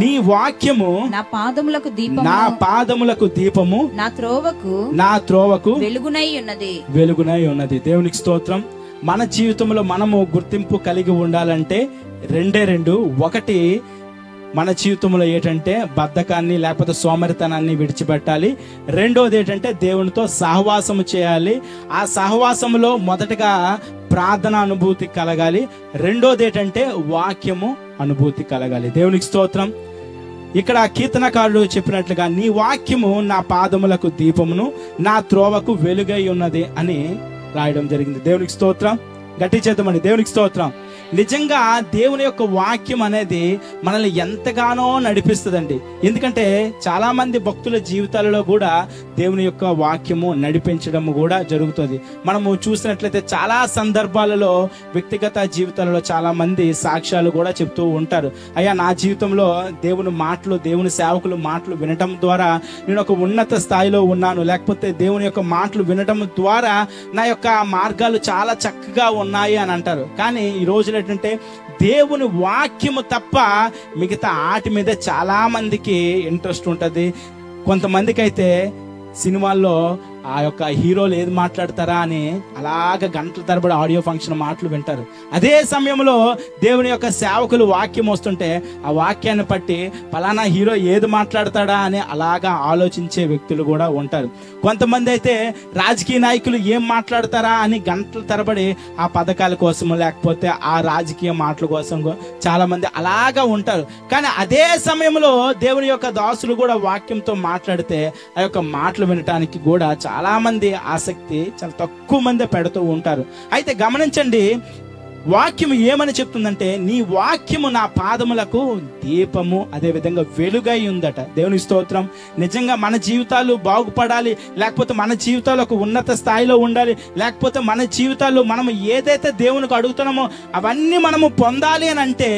నీ వాక్యము నా పాదములకు దీపము నా త్రోవకు వెలుగునై ఉన్నది. దేవునికి స్తోత్రం. మన జీవితంలో మనము గుర్తింపు కలిగి ఉండాలంటే 2 ఒకటి, మన జీవితంలో ఏంటంటే బద్ధకాన్ని లేకపోతే సోమరితనాన్ని విడిచిపెట్టాలి. రెండోది ఏంటంటే దేవునితో సహవాసము చేయాలి. ఆ సహవాసములో మొదటగా ప్రార్థన అనుభూతి కలగాలి. రెండోది ఏంటంటే వాక్యము అనుభూతి కలగాలి. దేవునికి స్తోత్రం. ఇక్కడ కీర్తనకారుడు చెప్పినట్లుగా నీ వాక్యము నా పాదములకు దీపమును నా త్రోవకు వెలుగై ఉన్నది అని రాయడం జరిగింది. దేవునికి స్తోత్రం. గట్టి చేద్దామండి. దేవునికి స్తోత్రం. నిజంగా దేవుని యొక్క వాక్యం అనేది మనల్ని ఎంతగానో నడిపిస్తుందండి. ఎందుకంటే చాలా మంది భక్తుల జీవితాలలో కూడా దేవుని యొక్క వాక్యము నడిపించడం కూడా జరుగుతుంది. మనము చూసినట్లయితే చాలా సందర్భాలలో వ్యక్తిగత జీవితాలలో చాలా మంది సాక్ష్యాలు కూడా చెప్తూ ఉంటారు. అయ్యా, నా జీవితంలో దేవుని మాటలు, దేవుని సేవకులు మాటలు వినటం ద్వారా నేను ఒక ఉన్నత స్థాయిలో ఉన్నాను, లేకపోతే దేవుని యొక్క మాటలు వినటం ద్వారా నా యొక్క మార్గాలు చాలా చక్కగా ఉన్నాయి అని అంటారు. కానీ ఈ రోజున ఏంటంటే దేవుని వాక్యము తప్ప మిగతా ఆటి మీద చాలా మందికి ఇంట్రెస్ట్ ఉంటుంది. కొంతమందికి అయితే సినిమాల్లో ఆ యొక్క హీరోలు ఏది మాట్లాడతారా అని అలాగ గంటల తరబడి ఆడియో ఫంక్షన్ మాటలు వింటారు. అదే సమయంలో దేవుని యొక్క సేవకులు వాక్యం వస్తుంటే ఆ వాక్యాన్ని బట్టి ఫలానా హీరో ఏది మాట్లాడతాడా అని అలాగా ఆలోచించే వ్యక్తులు కూడా ఉంటారు. కొంతమంది అయితే రాజకీయ నాయకులు ఏం మాట్లాడతారా అని గంటల తరబడి ఆ పథకాల కోసము లేకపోతే ఆ రాజకీయ మాటల కోసం చాలా మంది అలాగా ఉంటారు. కానీ అదే సమయంలో దేవుని యొక్క దాసులు కూడా వాక్యంతో మాట్లాడితే ఆ యొక్క మాటలు వినటానికి కూడా చాలా మంది ఆసక్తి చాలా తక్కువ మంది పెడుతూ ఉంటారు. అయితే గమనించండి, వాక్యము ఏమని చెప్తుందంటే, నీ వాక్యము నా పాదములకు దీపము, అదే విధంగా వెలుగై ఉందట. దేవునికి స్తోత్రం. నిజంగా మన జీవితాలు బాగుపడాలి, లేకపోతే మన జీవితాలు ఒక ఉన్నత స్థాయిలో ఉండాలి, లేకపోతే మన జీవితాలు మనం ఏదైతే దేవునికి అడుగుతున్నామో అవన్నీ మనము పొందాలి అని అంటే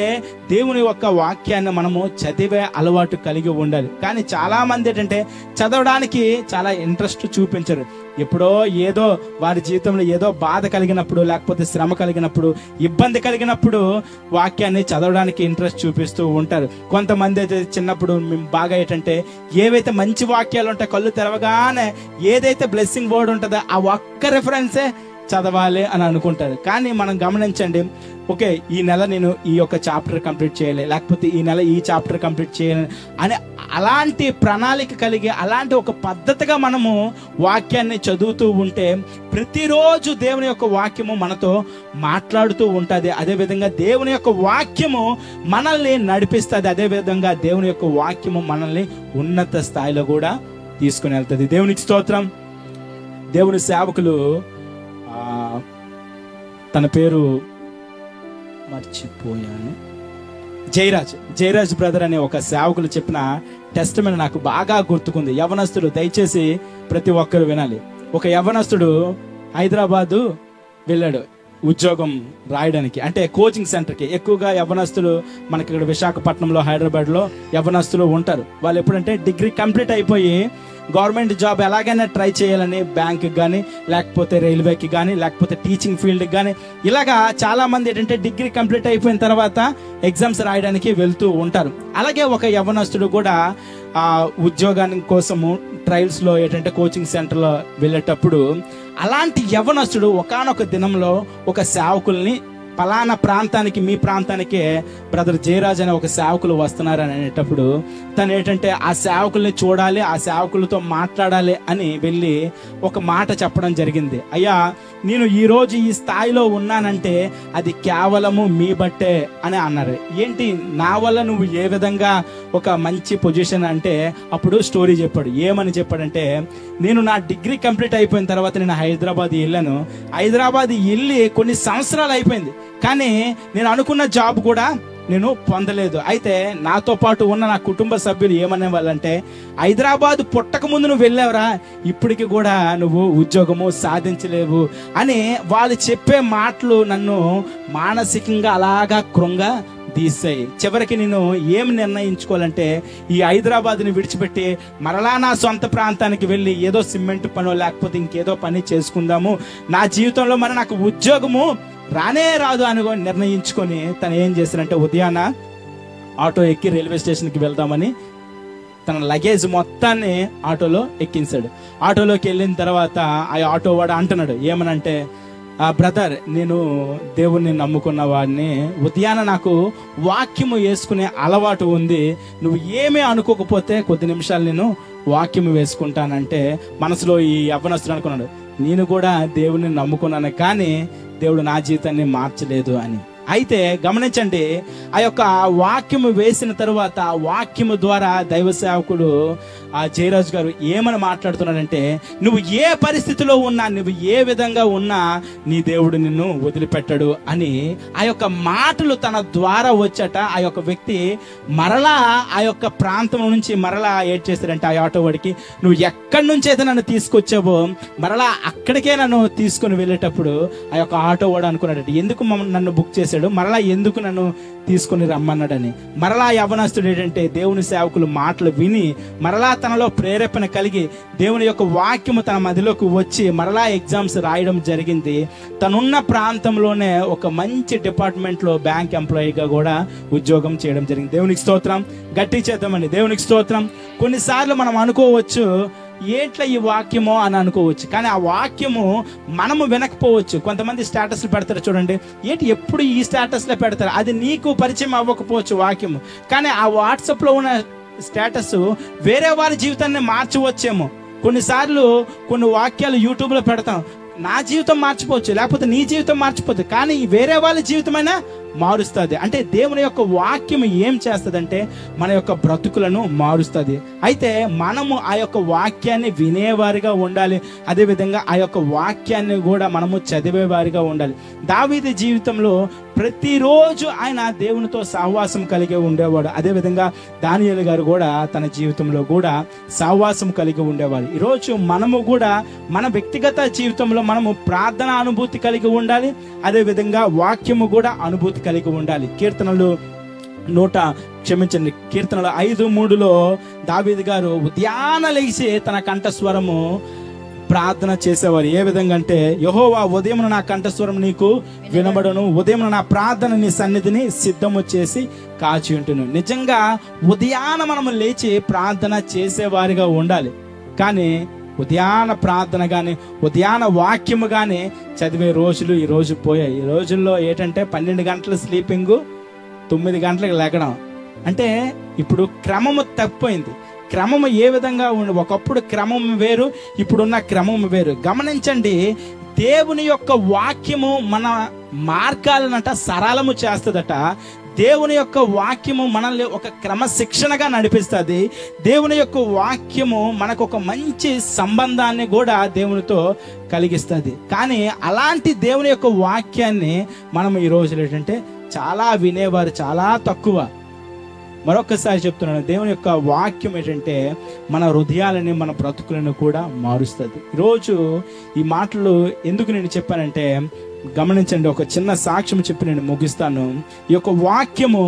దేవుని యొక్క వాక్యాన్ని మనము చదివే అలవాటు కలిగి ఉండాలి. కానీ చాలా మంది ఏంటంటే చదవడానికి చాలా ఇంట్రెస్ట్ చూపించరు. ఎప్పుడో ఏదో వారి జీవితంలో ఏదో బాధ కలిగినప్పుడు, లేకపోతే శ్రమ కలిగినప్పుడు, ఇబ్బంది కలిగినప్పుడు వాక్యాన్ని చదవడానికి ఇంట్రెస్ట్ చూపిస్తూ ఉంటారు. కొంతమంది అయితే చిన్నప్పుడు మేము బాగా ఏంటంటే ఏవైతే మంచి వాక్యాలు ఉంటాయో కళ్ళు తెరవగానే ఏదైతే బ్లెస్సింగ్ వర్డ్ ఉంటుందో ఆ ఒక్క రెఫరెన్సే చదవాలి అని అనుకుంటారు. కానీ మనం గమనించండి, ఓకే ఈ నెల నేను ఈ యొక్క చాప్టర్ కంప్లీట్ చేయాలి, లేకపోతే ఈ నెల ఈ చాప్టర్ కంప్లీట్ చేయాలి అని అలాంటి ప్రణాళిక కలిగి అలాంటి ఒక పద్ధతిగా మనము వాక్యాన్ని చదువుతూ ఉంటే ప్రతిరోజు దేవుని యొక్క వాక్యము మనతో మాట్లాడుతూ ఉంటుంది. అదేవిధంగా దేవుని యొక్క వాక్యము మనల్ని నడిపిస్తుంది. అదేవిధంగా దేవుని యొక్క వాక్యము మనల్ని ఉన్నత స్థాయిలో కూడా తీసుకుని వెళ్తుంది. దేవునికి స్తోత్రం. దేవుని సేవకులు తన పేరు మర్చిపోయాను, జయరాజ్ బ్రదర్ అనే ఒక సేవకులు చెప్పిన టెస్టిమనీ నాకు బాగా గుర్తుకుంది. యవనస్తుడు, దయచేసి ప్రతి ఒక్కరు వినాలి. ఒక యవనస్తుడు హైదరాబాదు వెళ్ళాడు ఉద్యోగం రాయడానికి, అంటే కోచింగ్ సెంటర్కి. ఎక్కువగా యవనస్తులు మనకి ఇక్కడ విశాఖపట్నంలో, హైదరాబాద్లో యవనస్తులు ఉంటారు. వాళ్ళు ఎప్పుడంటే డిగ్రీ కంప్లీట్ అయిపోయి గవర్నమెంట్ జాబ్ ఎలాగైనా ట్రై చేయాలని బ్యాంక్కి కానీ, లేకపోతే రైల్వేకి కానీ, లేకపోతే టీచింగ్ ఫీల్డ్కి కానీ, ఇలాగా చాలామంది ఏంటంటే డిగ్రీ కంప్లీట్ అయిపోయిన తర్వాత ఎగ్జామ్స్ రాయడానికి వెళ్తూ ఉంటారు. అలాగే ఒక యవనస్తుడు కూడా ఉద్యోగాని కోసము ట్రయల్స్లో ఏంటంటే కోచింగ్ సెంటర్లో వెళ్ళేటప్పుడు అలాంటి యవనస్తుడు ఒకానొక దినంలో ఒక సేవకుల్ని పలానా ప్రాంతానికి, మీ ప్రాంతానికే బ్రదర్ జయరాజ్ అనే ఒక సేవకులు వస్తున్నారని అనేటప్పుడు తను ఏంటంటే ఆ సేవకుల్ని చూడాలి, ఆ సేవకులతో మాట్లాడాలి అని వెళ్ళి ఒక మాట చెప్పడం జరిగింది. అయ్యా, నేను ఈరోజు ఈ స్థాయిలో ఉన్నానంటే అది కేవలము మీ బట్టే అని అన్నారు. ఏంటి, నా వల్ల నువ్వు ఏ విధంగా ఒక మంచి పొజిషన్ అంటే అప్పుడు స్టోరీ చెప్పాడు. ఏమని చెప్పాడంటే, నేను నా డిగ్రీ కంప్లీట్ అయిపోయిన తర్వాత నేను హైదరాబాద్ వెళ్ళాను. హైదరాబాద్ వెళ్ళి కొన్ని సంవత్సరాలు అయిపోయింది, కానీ నేను అనుకున్న జాబ్ కూడా నేను పొందలేదు. అయితే నాతో పాటు ఉన్న నా కుటుంబ సభ్యులు ఏమనే వాళ్ళంటే, హైదరాబాద్ పుట్టక ముందు నువ్వు వెళ్ళావురా, ఇప్పటికి కూడా నువ్వు ఉద్యోగము సాధించలేవు అని వాళ్ళు చెప్పే మాటలు నన్ను మానసికంగా అలాగా కృంగా తీసాయి. చివరికి నేను ఏం నిర్ణయించుకోవాలంటే, ఈ హైదరాబాద్ని విడిచిపెట్టి మరలా నా సొంత ప్రాంతానికి వెళ్ళి ఏదో సిమెంట్ పనో లేకపోతే ఇంకేదో పని చేసుకుందాము, నా జీవితంలో మరి నాకు ఉద్యోగము రానే రాదు అని నిర్ణయించుకొని తను ఏం చేశారంటే, ఉదయాన ఆటో ఎక్కి రైల్వే స్టేషన్కి వెళ్దామని తన లగేజ్ మొత్తాన్ని ఆటోలో ఎక్కించాడు. ఆటోలోకి వెళ్ళిన తర్వాత ఆ ఆటో వాడు అంటున్నాడు, ఏమనంటే, బ్రదర్, నేను దేవుణ్ణి నమ్ముకున్న వాడిని, ఉదయాన నాకు వాక్యము వేసుకునే అలవాటు ఉంది, నువ్వు ఏమీ అనుకోకపోతే కొద్ది నిమిషాలు నేను వాక్యము వేసుకుంటానంటే మనసులో ఈ యవ్వనస్తుడు అనుకున్నాడు, నేను కూడా దేవుణ్ణి నమ్ముకున్నాను కానీ దేవుడు నా జీవితాన్ని మార్చలేదు అని. అయితే గమనించండి, ఆ యొక్క వాక్యము వేసిన తరువాత ఆ వాక్యము ద్వారా దైవ సేవకుడు ఆ జయరాజు గారు ఏమని మాట్లాడుతున్నాడంటే, నువ్వు ఏ పరిస్థితిలో ఉన్నా, నువ్వు ఏ విధంగా ఉన్నా నీ దేవుడు నిన్ను వదిలిపెట్టడు అని ఆ యొక్క మాటలు తన ద్వారా వచ్చట. ఆ యొక్క వ్యక్తి మరలా ఆ యొక్క ప్రాంతం నుంచి మరలా ఏం చేశాడంటే, ఆ ఆటో వాడికి, నువ్వు ఎక్కడి నుంచి అయితే నన్ను తీసుకొచ్చావో మరలా అక్కడికే నన్ను తీసుకుని వెళ్ళేటప్పుడు ఆ యొక్క ఆటో వాడు అనుకున్నాడు, ఎందుకు నన్ను బుక్ చేశాడు, మరలా ఎందుకు నన్ను తీసుకుని రమ్మన్నాడని. మరలా యవనస్తుడు ఏంటంటే దేవుని సేవకులు మాటలు విని మరలా తనలో ప్రేరేపణ కలిగి దేవుని యొక్క వాక్యము తన మదిలోకి వచ్చి మరలా ఎగ్జామ్స్ రాయడం జరిగింది. తనున్న ప్రాంతంలోనే ఒక మంచి డిపార్ట్మెంట్లో బ్యాంక్ ఎంప్లాయీగా కూడా ఉద్యోగం చేయడం జరిగింది. దేవునికి స్తోత్రం. గట్టి చేద్దామండి, దేవునికి స్తోత్రం. కొన్నిసార్లు మనం అనుకోవచ్చు, ఏంట్లా ఈ వాక్యమో అని అనుకోవచ్చు, కానీ ఆ వాక్యము మనము వినకపోవచ్చు. కొంతమంది స్టేటస్లు పెడతారు చూడండి, ఏంటి ఎప్పుడు ఈ స్టేటస్లో పెడతారు, అది నీకు పరిచయం అవ్వకపోవచ్చు వాక్యము, కానీ ఆ వాట్సాప్లో ఉన్న స్టేటస్ వేరే వారి జీవితాన్ని మార్చవచ్చేమో. కొన్నిసార్లు కొన్ని వాక్యాలు యూట్యూబ్లో పెడతాం, నా జీవితం మార్చిపోవచ్చు, లేకపోతే నీ జీవితం మార్చిపోవచ్చు, కానీ వేరే వాళ్ళ జీవితమైనా మారుస్తుంది. అంటే దేవుని యొక్క వాక్యం ఏం చేస్తుందంటే మన యొక్క బ్రతుకులను మారుస్తుంది. అయితే మనము ఆ యొక్క వాక్యాన్ని వినేవారిగా ఉండాలి. అదేవిధంగా ఆ యొక్క వాక్యాన్ని కూడా మనము చదివేవారిగా ఉండాలి. దావీదు జీవితంలో ప్రతిరోజు ఆయన దేవునితో సహవాసం కలిగి ఉండేవాడు. అదేవిధంగా దానియేలు గారు కూడా తన జీవితంలో కూడా సహవాసం కలిగి ఉండేవాడు. ఈరోజు మనము కూడా మన వ్యక్తిగత జీవితంలో మనము ప్రార్థన అనుభూతి కలిగి ఉండాలి. అదేవిధంగా వాక్యము కూడా అనుభూతి కలిగి ఉండాలి. కీర్తనలు 5:3 దావీదు గారు ఉదయాన లేచి తన కంఠస్వరము ప్రార్థన చేసేవారు. ఏ విధంగా అంటే, యెహోవా ఉదయం నా కంఠస్వరం నీకు వినబడును, ఉదయం నా ప్రార్థన నీ సన్నిధిని సిద్ధము చేసి కాచి ఉంటును. నిజంగా ఉదయాన మనము లేచి ప్రార్థన చేసేవారిగా ఉండాలి. కానీ ఉదయాన ప్రార్థన కానీ ఉదయాన వాక్యము కానీ చదివే రోజులు ఈ రోజు పోయాయి. ఈ రోజుల్లో ఏంటంటే 12 గంటల స్లీపింగు, 9 గంటలకు లెగడం. అంటే ఇప్పుడు క్రమము తప్పిపోయింది. క్రమము ఏ విధంగా ఒకప్పుడు క్రమం వేరు, ఇప్పుడున్న క్రమం వేరు. గమనించండి, దేవుని యొక్క వాక్యము మన మార్గాలనంట సరళము చేస్తుందట. దేవుని యొక్క వాక్యము మనల్ని ఒక క్రమశిక్షణగా నడిపిస్తుంది. దేవుని యొక్క వాక్యము మనకు ఒక మంచి సంబంధాన్ని కూడా దేవునితో కలిగిస్తుంది. కానీ అలాంటి దేవుని యొక్క వాక్యాన్ని మనం ఈ రోజులు ఏంటంటే చాలా వినేవారు చాలా తక్కువ. మరొకసారి చెప్తున్నాను, దేవుని యొక్క వాక్యం ఏంటంటే మన హృదయాలని మన బ్రతుకులను కూడా మారుస్తుంది. ఈరోజు ఈ మాటలు ఎందుకు నేను చెప్పానంటే, గమనించండి, ఒక చిన్న సాక్ష్యం చెప్పి నేను ముగిస్తాను. ఈ యొక్క వాక్యము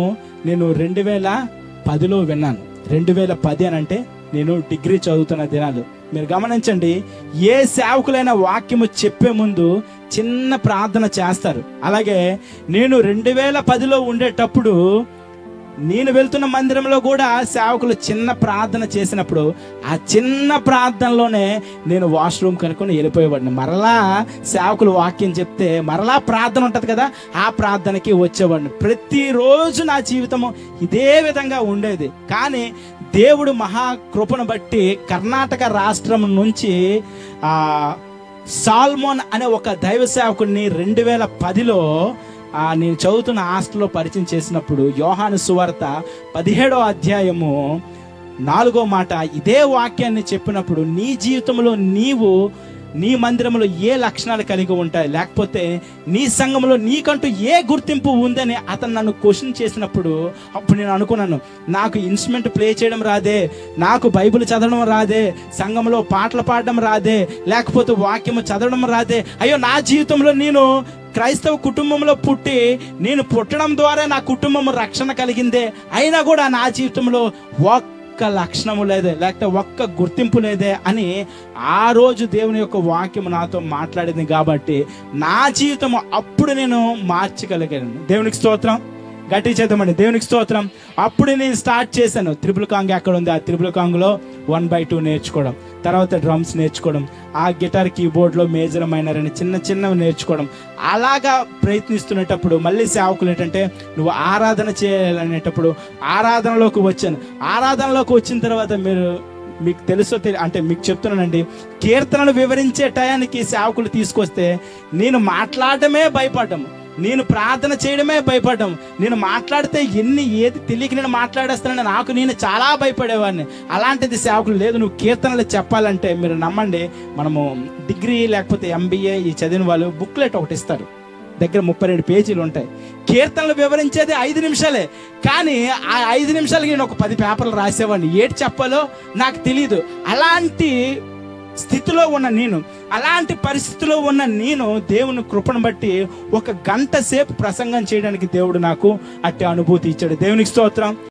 నేను 2010లో విన్నాను. 2010 అని అంటే నేను డిగ్రీ చదువుతున్న దినాలు. మీరు గమనించండి, ఏ సేవకులైన వాక్యము చెప్పే ముందు చిన్న ప్రార్థన చేస్తారు. అలాగే నేను 2010లో ఉండేటప్పుడు నేను వెళ్తున్న మందిరంలో కూడా సేవకులు చిన్న ప్రార్థన చేసినప్పుడు ఆ చిన్న ప్రార్థనలోనే నేను వాష్రూమ్ కనుక్కొని వెళ్ళిపోయేవాడిని. మరలా సేవకులు వాక్యం చెప్తే మరలా ప్రార్థన ఉంటుంది కదా, ఆ ప్రార్థనకి వచ్చేవాడిని. ప్రతిరోజు నా జీవితము ఇదే విధంగా ఉండేది. కానీ దేవుడు మహాకృపను బట్టి కర్ణాటక రాష్ట్రం నుంచి సాల్మోన్ అనే ఒక దైవ సేవకుడిని 2010లో నేను చదువుతున్న హాస్టల్లో పరిచయం చేసినప్పుడు యోహాను సువార్త 17వ అధ్యాయము 4వ మాట ఇదే వాక్యాన్ని చెప్పినప్పుడు, నీ జీవితంలో నీవు నీ మందిరంలో ఏ లక్షణాలు కలిగి ఉంటాయి, లేకపోతే నీ సంఘంలో నీకంటూ ఏ గుర్తింపు ఉందని అతను నన్ను క్వశ్చన్ చేసినప్పుడు అప్పుడు నేను అనుకున్నాను, నాకు ఇన్స్ట్రుమెంట్ ప్లే చేయడం రాదే, నాకు బైబిల్ చదవడం రాదే, సంఘంలో పాటలు పాడడం రాదే, లేకపోతే వాక్యము చదవడం రాదే. అయ్యో, నా జీవితంలో నేను క్రైస్తవ కుటుంబంలో పుట్టి నేను పుట్టడం ద్వారా నా కుటుంబం రక్షణ కలిగిందే, అయినా కూడా నా జీవితంలో ఒక్క లక్షణము లేదే, లేకపోతే ఒక్క గుర్తింపు లేదే అని ఆ రోజు దేవుని యొక్క వాక్యము నాతో మాట్లాడింది. కాబట్టి నా జీవితం అప్పుడు నేను మార్చగలిగాను. దేవునికి స్తోత్రం, గట్టి చేద్దామండి, దేవునికి స్తోత్రం. అప్పుడు నేను స్టార్ట్ చేశాను. త్రిపుల్ కాంగ్ ఎక్కడ ఉంది, ఆ త్రిపుల్ కాంగ్లో 1/2 నేర్చుకోవడం, తర్వాత డ్రమ్స్ నేర్చుకోవడం, ఆ గిటార్ కీబోర్డ్లో మేజర్ మైనర్ అని చిన్న చిన్నవి నేర్చుకోవడం. అలాగా ప్రయత్నిస్తున్నప్పుడు మళ్ళీ సేవకులు ఏంటంటే నువ్వు ఆరాధన చేయాలనేటప్పుడు ఆరాధనలోకి వచ్చాను. ఆరాధనలోకి వచ్చిన తర్వాత మీకు తెలుసో అంటే మీకు చెప్తున్నానండి, కీర్తనలు వివరించే టయానికి సేవకులు తీసుకొస్తే నేను మాట్లాడటమే భయపడ్డాము, నేను ప్రార్థన చేయడమే భయపడ్డాం. నేను మాట్లాడితే ఏది తెలియక నేను మాట్లాడేస్తానని నాకు నేను చాలా భయపడేవాడిని. అలాంటిది సేవకులు లేదు, నువ్వు కీర్తనలు చెప్పాలంటే మీరు నమ్మండి, మనము డిగ్రీ లేకపోతే MBA ఈ చదివిన వాళ్ళు బుక్లెట్ ఒకటి ఇస్తారు, దగ్గర 32 పేజీలు ఉంటాయి. కీర్తనలు వివరించేది 5 నిమిషాలే, కానీ ఆ 5 నిమిషాలకి నేను ఒక 10 పేపర్లు రాసేవాడిని. ఏటి చెప్పాలో నాకు తెలియదు. అలాంటి స్థితిలో ఉన్న నేను, అలాంటి పరిస్థితిలో ఉన్న నేను దేవుని కృపను బట్టి 1 గంట సేపు ప్రసంగం చేయడానికి దేవుడు నాకు అట్టి అనుభూతి ఇచ్చాడు. దేవునికి స్తోత్రం.